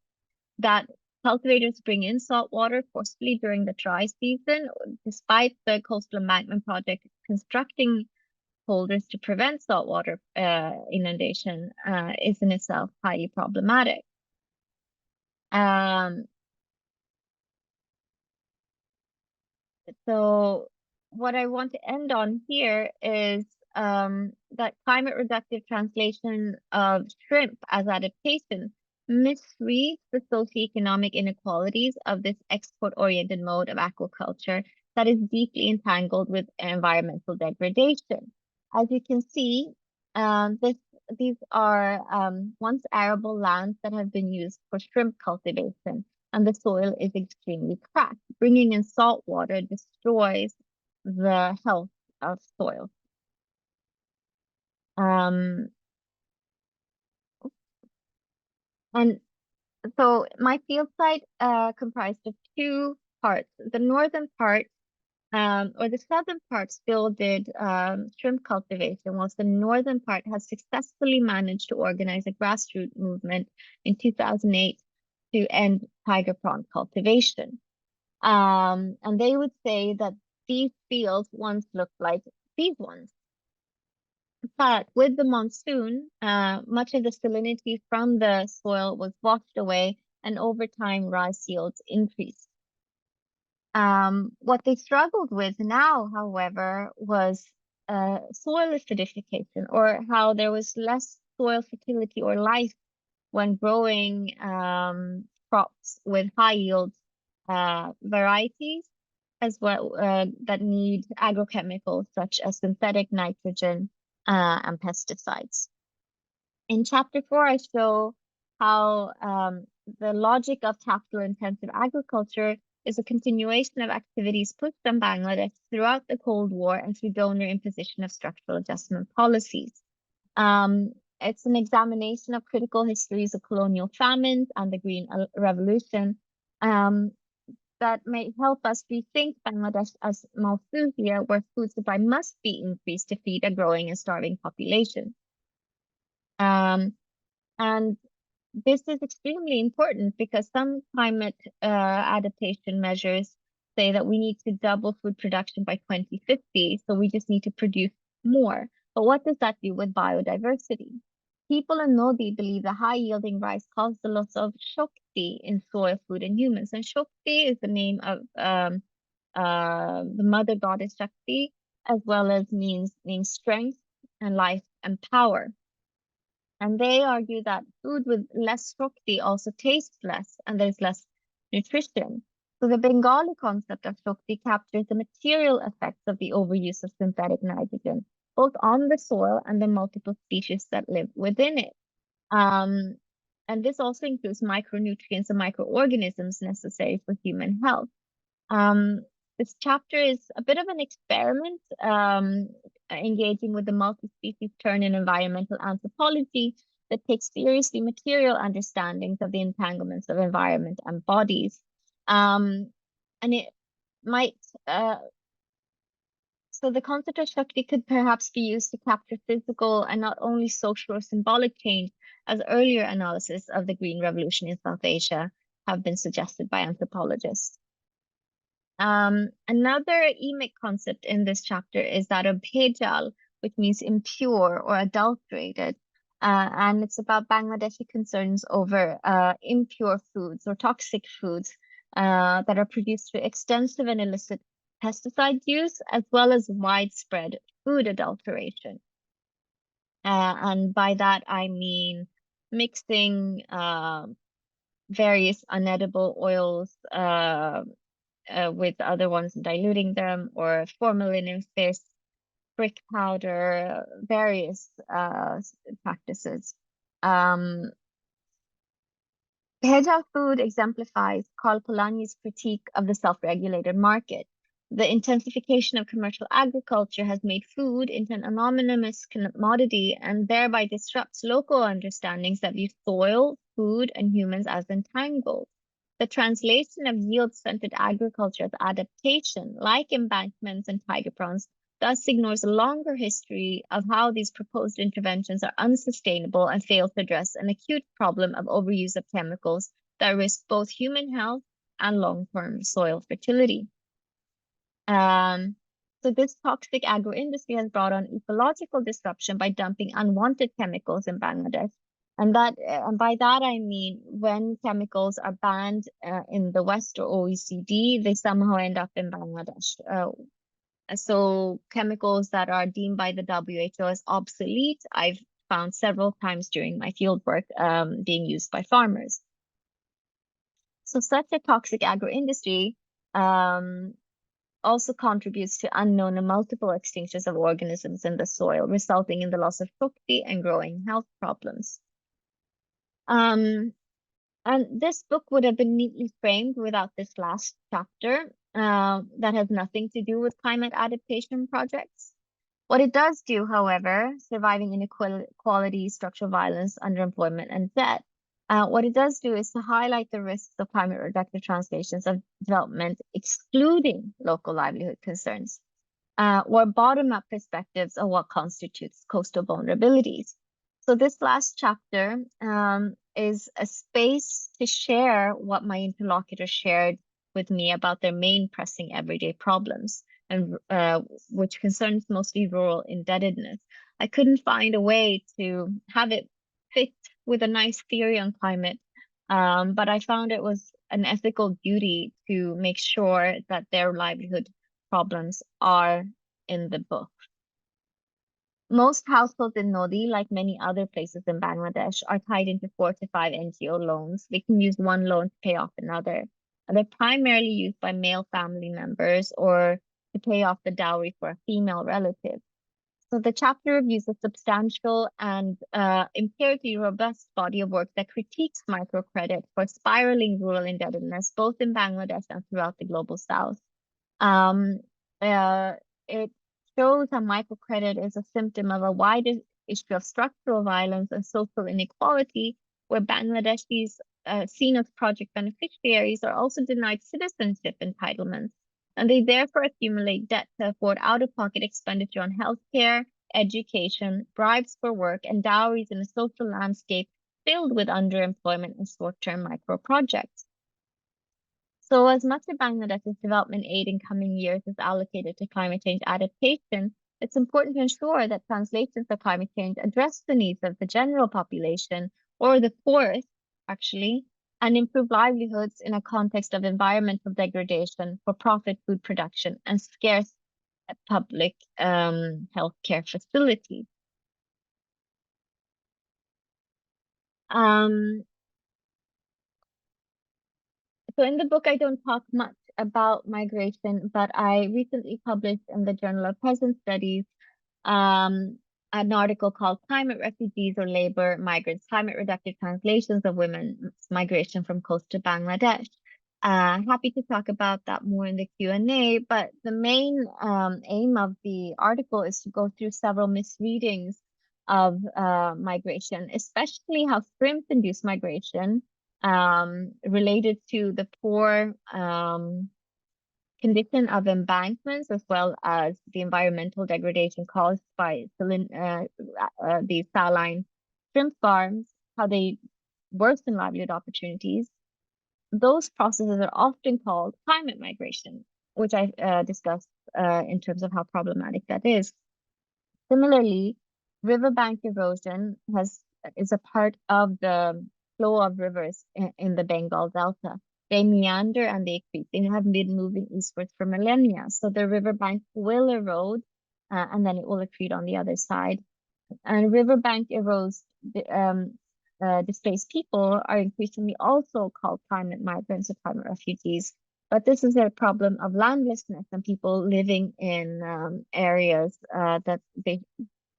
That cultivators bring in salt water forcibly during the dry season, despite the coastal embankment project constructing holders to prevent saltwater inundation, is in itself highly problematic. So what I want to end on here is that climate reductive translation of shrimp as adaptation misreads the socioeconomic inequalities of this export-oriented mode of aquaculture that is deeply entangled with environmental degradation. As you can see, these are once arable lands that have been used for shrimp cultivation, and the soil is extremely cracked. Bringing in salt water destroys the health of soil. And so my field site comprised of two parts. The northern part, or the southern part still did shrimp cultivation, whilst the northern part has successfully managed to organize a grassroots movement in 2008 to end tiger prawn cultivation. And they would say that these fields once looked like these ones. But with the monsoon, much of the salinity from the soil was washed away, and over time, rice yields increased. What they struggled with now, however, was soil acidification, or how there was less soil fertility or life when growing crops with high yield varieties, as well that need agrochemicals such as synthetic nitrogen and pesticides. In chapter 4, I show how the logic of capital-intensive agriculture is a continuation of activities pushed on Bangladesh throughout the Cold War and through donor imposition of structural adjustment policies. It's an examination of critical histories of colonial famines and the Green Revolution that may help us rethink Bangladesh as Malthusia, where food supply must be increased to feed a growing and starving population. And this is extremely important because some climate adaptation measures say that we need to double food production by 2050, so we just need to produce more. But what does that do with biodiversity? People in Nodi believe the high-yielding rice caused the loss of Shakti in soil, food, and humans. And Shakti is the name of the mother goddess Shakti, as well as means strength and life and power. And they argue that food with less Shakti also tastes less, and there's less nutrition. So the Bengali concept of Shakti captures the material effects of the overuse of synthetic nitrogen, both on the soil and the multiple species that live within it. And this also includes micronutrients and microorganisms necessary for human health. This chapter is a bit of an experiment, engaging with the multi-species turn in environmental anthropology that takes seriously material understandings of the entanglements of environment and bodies. And it might, so the concept of Shakti could perhaps be used to capture physical and not only social or symbolic change as earlier analysis of the Green Revolution in South Asia have been suggested by anthropologists. Another emic concept in this chapter is that of bhejal, which means impure or adulterated. And it's about Bangladeshi concerns over impure foods or toxic foods that are produced through extensive and illicit pesticide use, as well as widespread food adulteration. And by that, I mean mixing various unedible oils with other ones, diluting them, or formalin in fish, brick powder, various practices. Bhejal food exemplifies Karl Polanyi's critique of the self-regulated market. The intensification of commercial agriculture has made food into an anonymous commodity and thereby disrupts local understandings that view soil, food, and humans as entangled. The translation of yield-centered agriculture as adaptation, like embankments and tiger prawns, thus ignores a longer history of how these proposed interventions are unsustainable and fail to address an acute problem of overuse of chemicals that risk both human health and long-term soil fertility. So this toxic agro-industry has brought on ecological disruption by dumping unwanted chemicals in Bangladesh. And by that I mean when chemicals are banned in the West or OECD, they somehow end up in Bangladesh. So chemicals that are deemed by the WHO as obsolete, I've found several times during my fieldwork being used by farmers. So such a toxic agro-industry also contributes to unknown and multiple extinctions of organisms in the soil, resulting in the loss of shakti and growing health problems. And this book would have been neatly framed without this last chapter that has nothing to do with climate adaptation projects. What it does do, however, surviving inequality, structural violence, underemployment, and debt, what it does do is to highlight the risks of climate reductive translations of development, excluding local livelihood concerns, or bottom-up perspectives of what constitutes coastal vulnerabilities. So this last chapter is a space to share what my interlocutor shared with me about their main pressing everyday problems, and which concerns mostly rural indebtedness. I couldn't find a way to have it fit with a nice theory on climate, but I found it was an ethical duty to make sure that their livelihood problems are in the book. Most households in Nodi, like many other places in Bangladesh, are tied into 4 to 5 NGO loans. They can use one loan to pay off another. And they're primarily used by male family members or to pay off the dowry for a female relative. So the chapter reviews a substantial and empirically robust body of work that critiques microcredit for spiraling rural indebtedness, both in Bangladesh and throughout the global South. It shows how microcredit is a symptom of a wider issue of structural violence and social inequality, where Bangladeshis seen as project beneficiaries are also denied citizenship entitlements, and they therefore accumulate debt to afford out-of-pocket expenditure on healthcare, education, bribes for work, and dowries in a social landscape filled with underemployment and short-term micro projects. So as much of Bangladesh's development aid in coming years is allocated to climate change adaptation, it's important to ensure that translations of climate change address the needs of the general population, or the poorest, actually, and improve livelihoods in a context of environmental degradation, for-profit food production, and scarce public healthcare facilities. So in the book, I don't talk much about migration, but I recently published in the Journal of Peasant Studies an article called Climate Refugees or Labor Migrants, Climate Reductive Translations of Women's Migration from Coast to Bangladesh. Happy to talk about that more in the Q&A, but the main aim of the article is to go through several misreadings of migration, especially how shrimp-induced migration related to the poor condition of embankments, as well as the environmental degradation caused by the saline shrimp farms, how they worsen livelihood opportunities. those processes are often called climate migration, which I discussed in terms of how problematic that is. Similarly, riverbank erosion is a part of the flow of rivers in the Bengal Delta. They meander and they creep. They have been moving eastwards for millennia. So the riverbank will erode and then it will accrete on the other side. And riverbank erodes, displaced people are increasingly also called climate migrants or climate refugees. But this is a problem of landlessness and people living in areas that they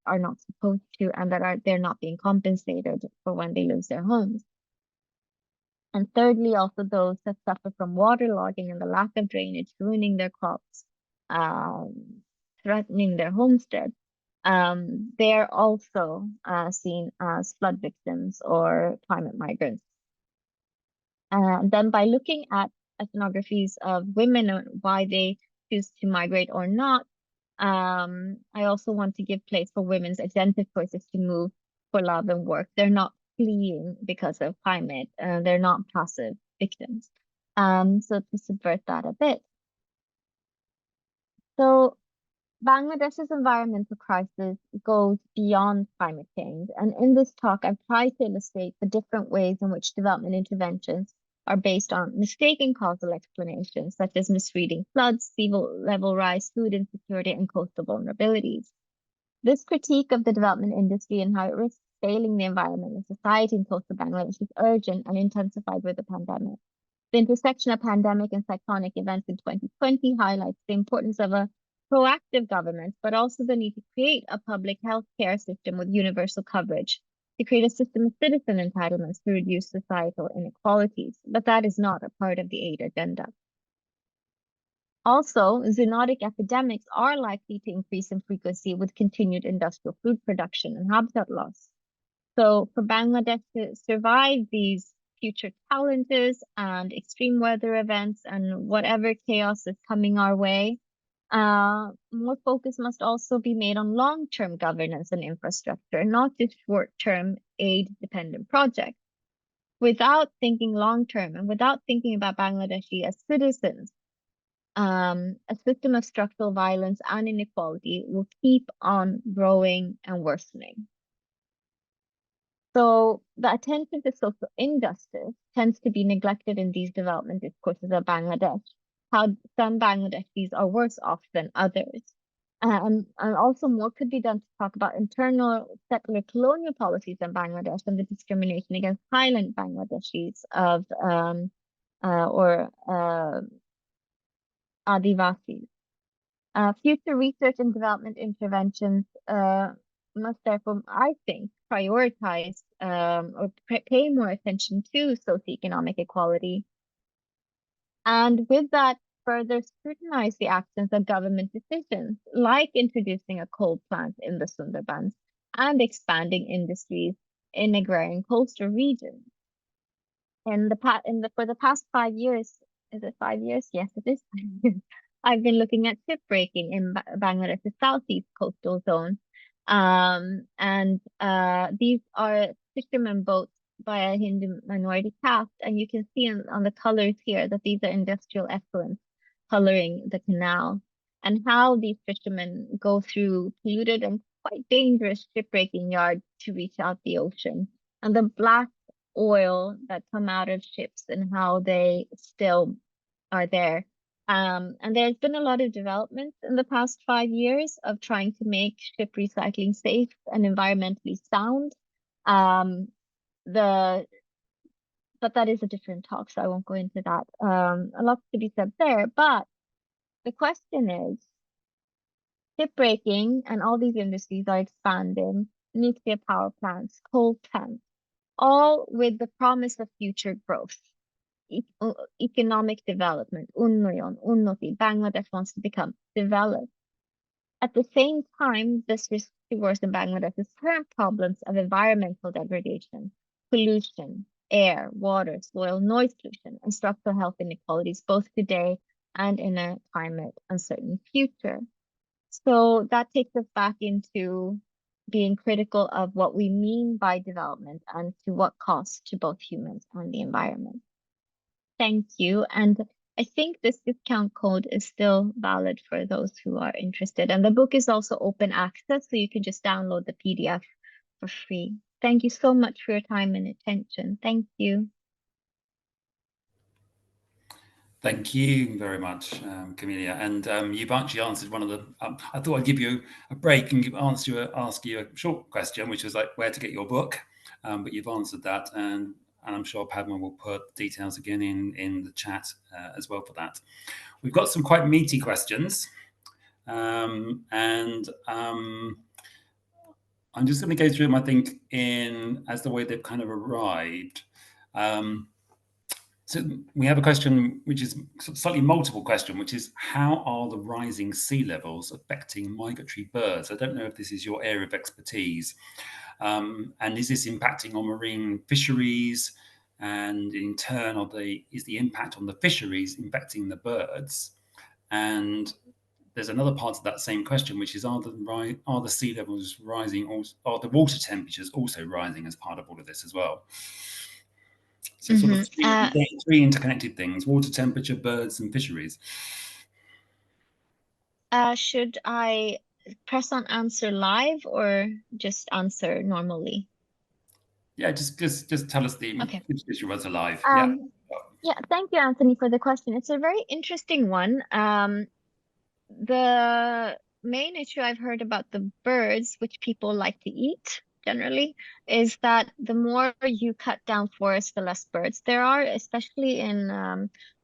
are not supposed to and they're not being compensated for when they lose their homes. And thirdly, also those that suffer from waterlogging and the lack of drainage, ruining their crops, threatening their homestead. They're also seen as flood victims or climate migrants. Then by looking at ethnographies of women and why they choose to migrate or not, I also want to give place for women's agentic choices to move for love and work. They're not fleeing because of climate. They're not passive victims. So to subvert that a bit. So Bangladesh's environmental crisis goes beyond climate change. And in this talk, I've tried to illustrate the different ways in which development interventions are based on mistaken causal explanations, such as misreading floods, sea level rise, food insecurity, and coastal vulnerabilities. This critique of the development industry and how it risks failing the environment and society in coastal Bangladesh is urgent and intensified with the pandemic. The intersection of pandemic and cyclonic events in 2020 highlights the importance of a proactive government, but also the need to create a public health care system with universal coverage, to create a system of citizen entitlements to reduce societal inequalities. But that is not a part of the aid agenda. Also, zoonotic epidemics are likely to increase in frequency with continued industrial food production and habitat loss. So for Bangladesh to survive these future challenges and extreme weather events and whatever chaos is coming our way, more focus must also be made on long-term governance and infrastructure, not just short-term aid-dependent projects. Without thinking long-term and without thinking about Bangladeshi as citizens, a system of structural violence and inequality will keep on growing and worsening. So the attention to social injustice tends to be neglected in these development discourses of Bangladesh, how some Bangladeshis are worse off than others. And also more could be done to talk about internal settler colonial policies in Bangladesh and the discrimination against highland Bangladeshis of or Adivasis. Future research and development interventions must therefore, I think, prioritize or pay more attention to socioeconomic equality. And with that, further scrutinize the actions of government decisions, like introducing a coal plant in the Sundarbans and expanding industries in agrarian coastal regions. For the past 5 years, is it 5 years? Yes, it is 5 years. I've been looking at shipbreaking in Bangladesh's southeast coastal zone. And these are fishermen boats by a Hindu minority caste. And you can see on the colors here that these are industrial effluents coloring the canal and how these fishermen go through polluted and quite dangerous shipbreaking yards to reach out the ocean. And the black oil that come out of ships and how they still are there. And there's been a lot of developments in the past 5 years of trying to make ship recycling safe and environmentally sound. But that is a different talk, so I won't go into that. A lot to be said there, but the question is, shipbreaking and all these industries are expanding, nuclear power plants, coal plants, all with the promise of future growth, economic development, unnoti. Bangladesh wants to become developed. At the same time, this risks to worsen Bangladesh's current problems of environmental degradation, pollution, air, water, soil, noise pollution, and structural health inequalities, both today and in a climate uncertain future. So that takes us back into being critical of what we mean by development and to what cost to both humans and the environment. Thank you. And I think this discount code is still valid for those who are interested. And the book is also open access, so you can just download the PDF for free. Thank you so much for your time and attention. Thank you. Thank you very much, Camelia. And you've actually answered one of the. I thought I'd give you a break and ask you a short question, which was like where to get your book. But you've answered that, and I'm sure Padma will put details again in the chat as well for that. We've got some quite meaty questions, and I'm just going to go through them, I think, as the way they've kind of arrived. So we have a question, which is slightly multiple question, which is how are the rising sea levels affecting migratory birds? I don't know if this is your area of expertise. And is this impacting on marine fisheries? And in turn, is the impact on the fisheries impacting the birds? And there's another part of that same question, which is are the sea levels rising, or are the water temperatures also rising as part of all of this as well? So sort of three interconnected things: water temperature, birds, and fisheries. Should I press on answer live or just answer normally? Yeah, just tell us which issue was alive. Yeah, thank you, Anthony, for the question. It's a very interesting one. The main issue I've heard about the birds, which people like to eat generally, is that the more you cut down forests, the less birds there are, especially in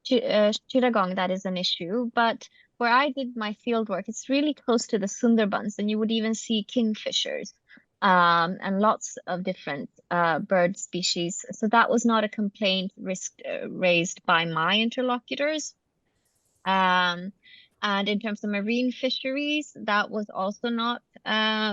Chittagong, that is an issue. But where I did my field work, it's really close to the Sundarbans, and you would even see kingfishers and lots of different bird species. So that was not a complaint raised by my interlocutors. And in terms of marine fisheries, that was also not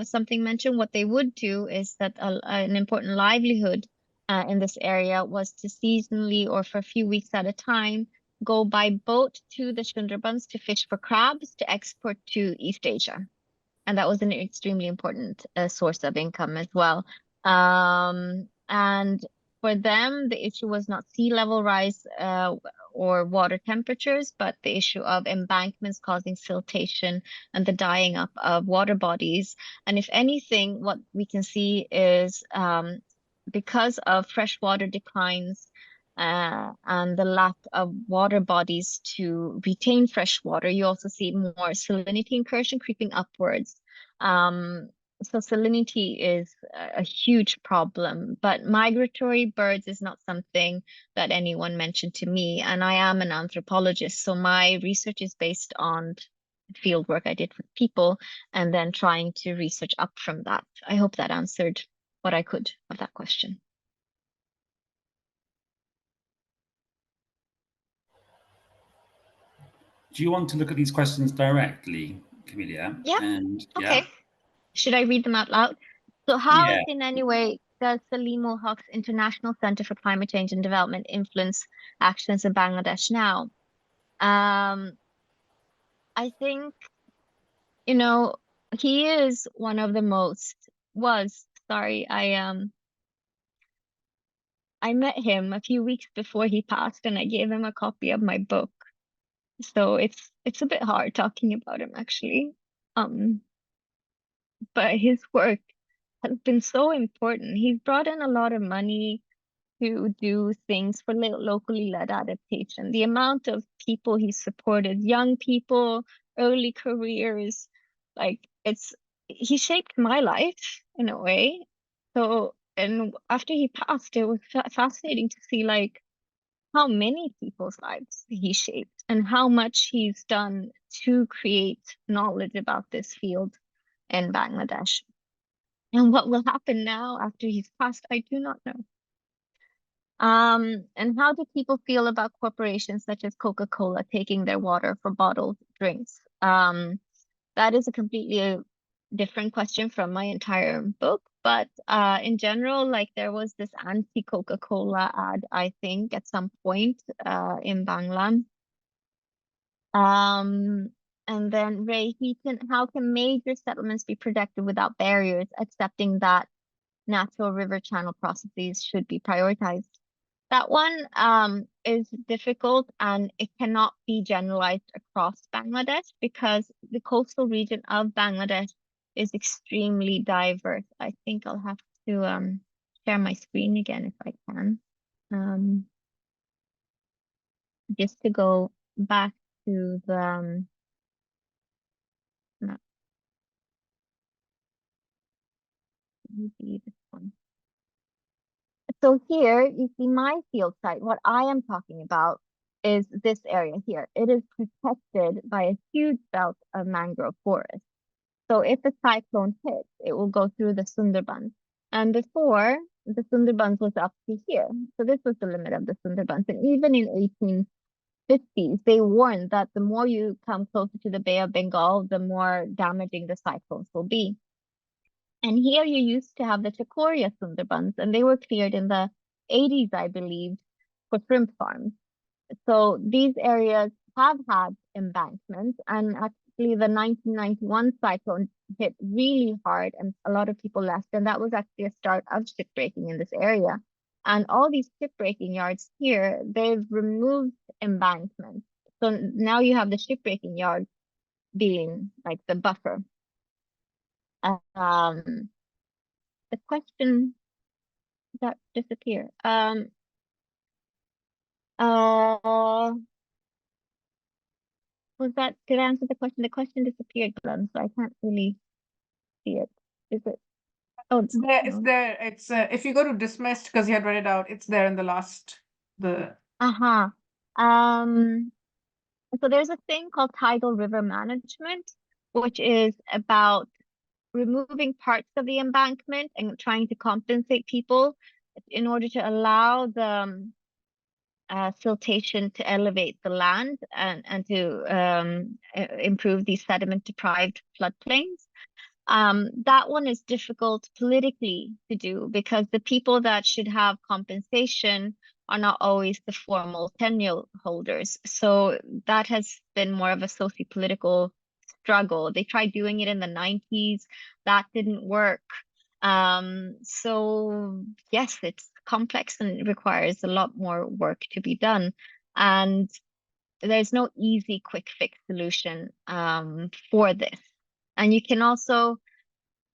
something mentioned. What they would do is that an important livelihood in this area was to seasonally or for a few weeks at a time go by boat to the Sundarbans to fish for crabs to export to East Asia. And that was an extremely important source of income as well. And for them, the issue was not sea level rise or water temperatures, but the issue of embankments causing siltation and the dying up of water bodies. And if anything, what we can see is because of freshwater declines and the lack of water bodies to retain fresh water, you also see more salinity incursion creeping upwards. So salinity is a huge problem, but migratory birds is not something that anyone mentioned to me. And I am an anthropologist, so my research is based on field work I did with people and then trying to research up from that. I hope that answered what I could of that question. Do you want to look at these questions directly, Camelia? Yeah. Okay. Yeah. Should I read them out loud? So how in any way does the Limu Huq's International Center for Climate Change and Development influence actions in Bangladesh now? I think, he is one of the I met him a few weeks before he passed and I gave him a copy of my book. So it's a bit hard talking about him actually. But his work has been so important. He's brought in a lot of money to do things for locally led adaptation. The amount of people he supported, young people, early careers, he shaped my life in a way. So, and after he passed, it was fascinating to see how many people's lives he shaped and how much he's done to create knowledge about this field in Bangladesh. And what will happen now after he's passed, I do not know. And how do people feel about corporations such as Coca-Cola taking their water for bottled drinks? That is a completely different question from my entire book. But in general, there was this anti-Coca-Cola ad, I think, at some point in Bangla. And then Ray Heaton, how can major settlements be protected without barriers, accepting that natural river channel processes should be prioritized? That one is difficult and it cannot be generalized across Bangladesh because the coastal region of Bangladesh is extremely diverse. I think I'll have to share my screen again if I can. Just to go back to the map. Maybe this one. So here you see my field site. What I am talking about is this area here. It is protected by a huge belt of mangrove forest. So if a cyclone hits, it will go through the Sundarbans. And before, the Sundarbans was up to here. So this was the limit of the Sundarbans. And even in 1850s, they warned that the more you come closer to the Bay of Bengal, the more damaging the cyclones will be. And here you used to have the Chakoria Sundarbans, and they were cleared in the 80s, I believe, for shrimp farms. So these areas have had embankments, and actually the 1991 cyclone hit really hard, and a lot of people left, and that was actually a start of shipbreaking in this area. And all these shipbreaking yards here, they've removed embankments. So now you have the shipbreaking yard being like the buffer. The question that disappeared. Was that, did I answer the question? The question disappeared, Glenn, so I can't really see it. Is it? Oh, It's there. It's no. there. It's if you go to dismissed because you had read it out, it's there in the last the. Uh-huh. Um, so there's a thing called tidal river management, which is about removing parts of the embankment and trying to compensate people in order to allow the siltation to elevate the land and to improve these sediment deprived floodplains. That one is difficult politically to do because the people that should have compensation are not always the formal tenure holders. So that has been more of a socio-political struggle. They tried doing it in the 90s. That didn't work. So yes, it's complex and it requires a lot more work to be done. And there's no easy quick fix solution for this. And you can also,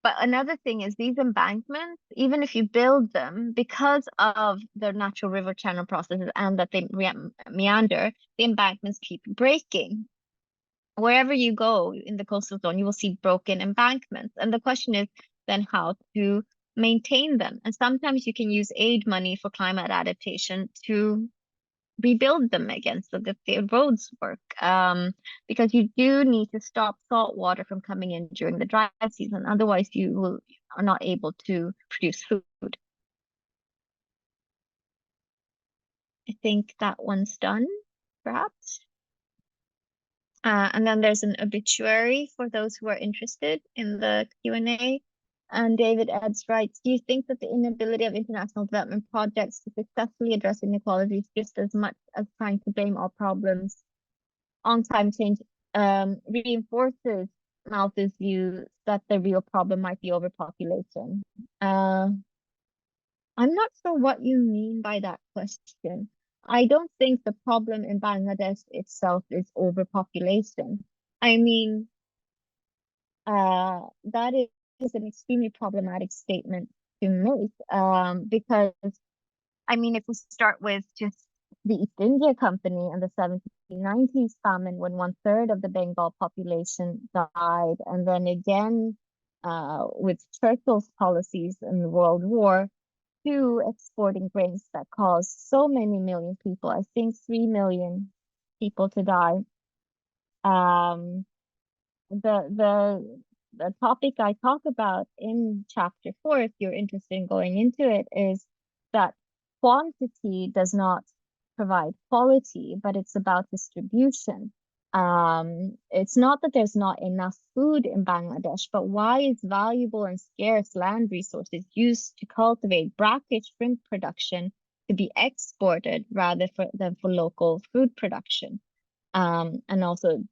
but another thing is these embankments, even if you build them, because of the natural river channel processes and that they meander, the embankments keep breaking. Wherever you go in the coastal zone, you will see broken embankments. And the question is then how to maintain them. And sometimes you can use aid money for climate adaptation to rebuild them again so that the roads work. Because you do need to stop salt water from coming in during the dry season. Otherwise, you are not able to produce food. I think that one's done, perhaps. And then there's an obituary for those who are interested in the Q&A. And David Eds writes, do you think that the inability of international development projects to successfully address inequalities just as much as trying to blame all problems on climate change reinforces Malthus' view that the real problem might be overpopulation? I'm not sure what you mean by that question. I don't think the problem in Bangladesh itself is overpopulation. I mean, that is an extremely problematic statement to make because, I mean, if we start with just the East India Company and the 1790s famine when 1/3 of the Bengal population died, and then again with Churchill's policies in the World War, to exporting grains that caused so many million people, I think 3 million people to die. The topic I talk about in chapter 4, if you're interested in going into it, is that quantity does not provide quality, but it's about distribution. It's not that there's not enough food in Bangladesh, but why is valuable and scarce land resources used to cultivate brackish shrimp production to be exported rather than for local food production? And also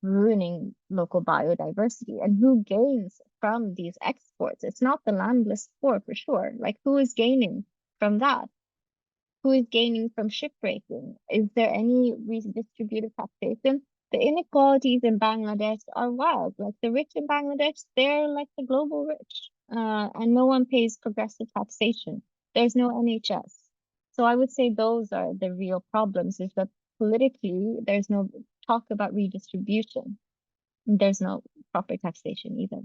ruining local biodiversity. And who gains from these exports? It's not the landless poor for sure. Like, who is gaining from that? who is gaining from shipbreaking? Is there any redistributive taxation? The inequalities in Bangladesh are wild. Like the rich in Bangladesh, they're like the global rich, and no one pays progressive taxation. There's no NHS. So I would say those are the real problems, is that politically, there's no talk about redistribution. There's no proper taxation either.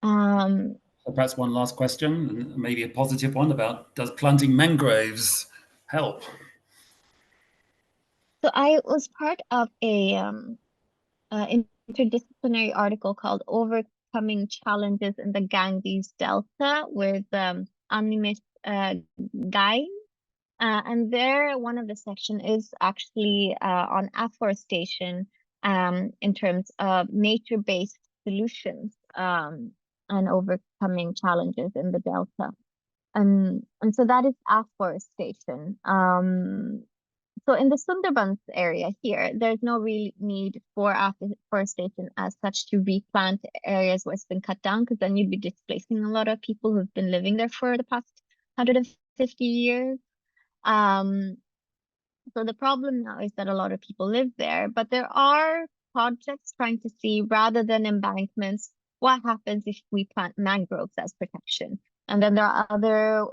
So perhaps one last question, maybe a positive one, about does planting mangroves help? So I was part of a interdisciplinary article called Overcoming Challenges in the Ganges Delta with Animis Guy. And there, one of the section is actually on afforestation in terms of nature-based solutions and overcoming challenges in the Delta. And so that is afforestation. So in the Sundarbans area here, there's no real need for afforestation as such to replant areas where it's been cut down, because then you'd be displacing a lot of people who've been living there for the past 150 years. So the problem now is that a lot of people live there, but there are projects trying to see, rather than embankments, what happens if we plant mangroves as protection. And then there are other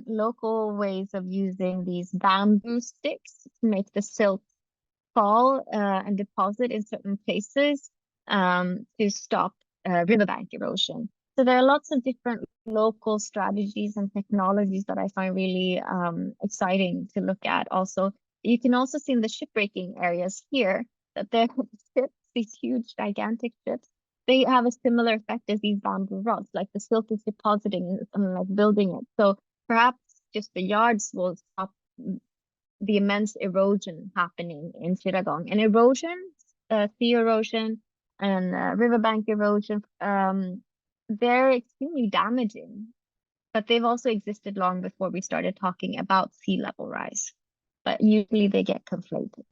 local ways of using these bamboo sticks to make the silt fall and deposit in certain places to stop riverbank erosion. So there are lots of different local strategies and technologies that I find really exciting to look at. Also, you can also see in the shipbreaking areas here that there are ships, these huge, gigantic ships. They have a similar effect as these bamboo rods, like the silt is depositing and like building it. So perhaps just the yards will stop the immense erosion happening in Chittagong. And erosion, sea erosion and riverbank erosion, they're extremely damaging, but they've also existed long before we started talking about sea level rise. But usually they get conflated.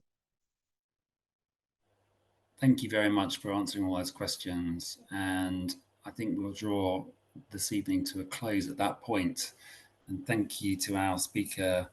Thank you very much for answering all those questions. And I think we'll draw this evening to a close at that point. And thank you to our speaker.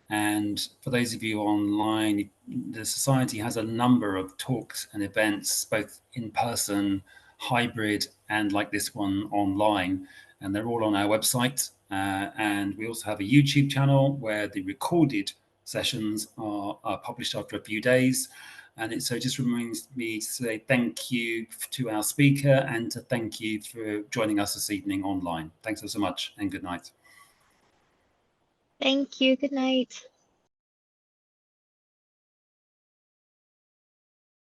And for those of you online, the Society has a number of talks and events, both in person, hybrid, and like this one online. And they're all on our website. And we also have a YouTube channel where the recorded sessions are published after a few days. And it so just reminds me to say thank you to our speaker and to thank you for joining us this evening online. Thanks so much and good night. Thank you. Good night.